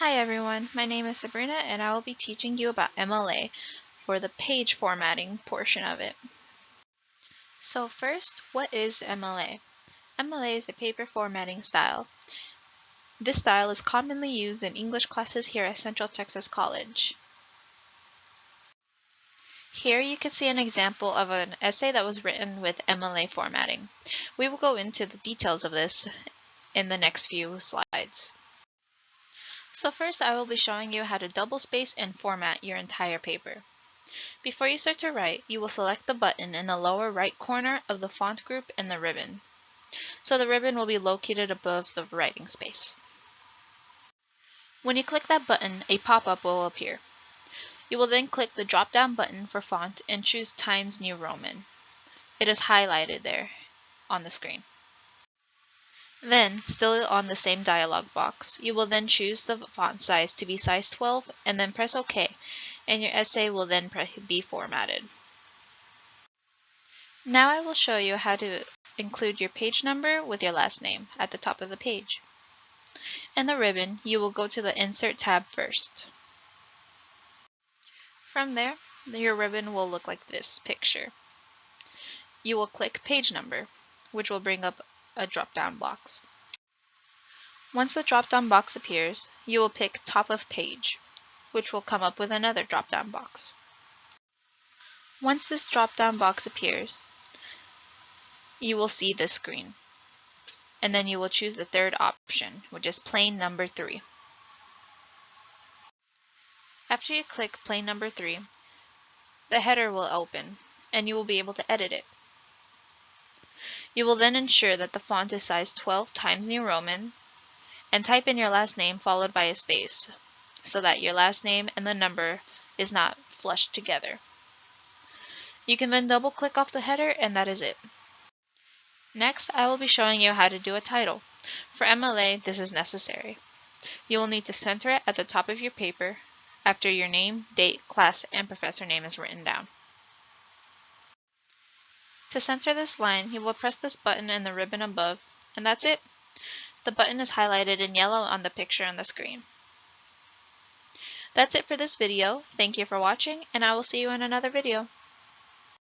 Hi everyone, my name is Sabrina and I will be teaching you about MLA for the page formatting portion of it. So first, what is MLA? MLA is a paper formatting style. This style is commonly used in English classes here at Central Texas College. Here you can see an example of an essay that was written with MLA formatting. We will go into the details of this in the next few slides. So first I will be showing you how to double space and format your entire paper. Before you start to write, you will select the button in the lower right corner of the font group and the ribbon. So the ribbon will be located above the writing space. When you click that button, a pop-up will appear. You will then click the drop-down button for font and choose Times New Roman. It is highlighted there on the screen. Then, still on the same dialog box, you will then choose the font size to be size 12 and then press OK, and your essay will then be formatted. Now I will show you how to include your page number with your last name at the top of the page. In the ribbon, you will go to the Insert tab first. From there, your ribbon will look like this picture. You will click Page Number, which will bring up a drop-down box. Once the drop-down box appears, you will pick Top of Page, which will come up with another drop-down box. Once this drop-down box appears, you will see this screen, and then you will choose the third option, which is plain number 3. After you click plain number 3, the header will open, and you will be able to edit it. You will then ensure that the font is size 12 Times New Roman, and type in your last name followed by a space, so that your last name and the number is not flushed together. You can then double click off the header, and that is it. Next, I will be showing you how to do a title. For MLA, this is necessary. You will need to center it at the top of your paper after your name, date, class, and professor name is written down. To center this line, you will press this button in the ribbon above, and that's it. The button is highlighted in yellow on the picture on the screen. That's it for this video. Thank you for watching, and I will see you in another video.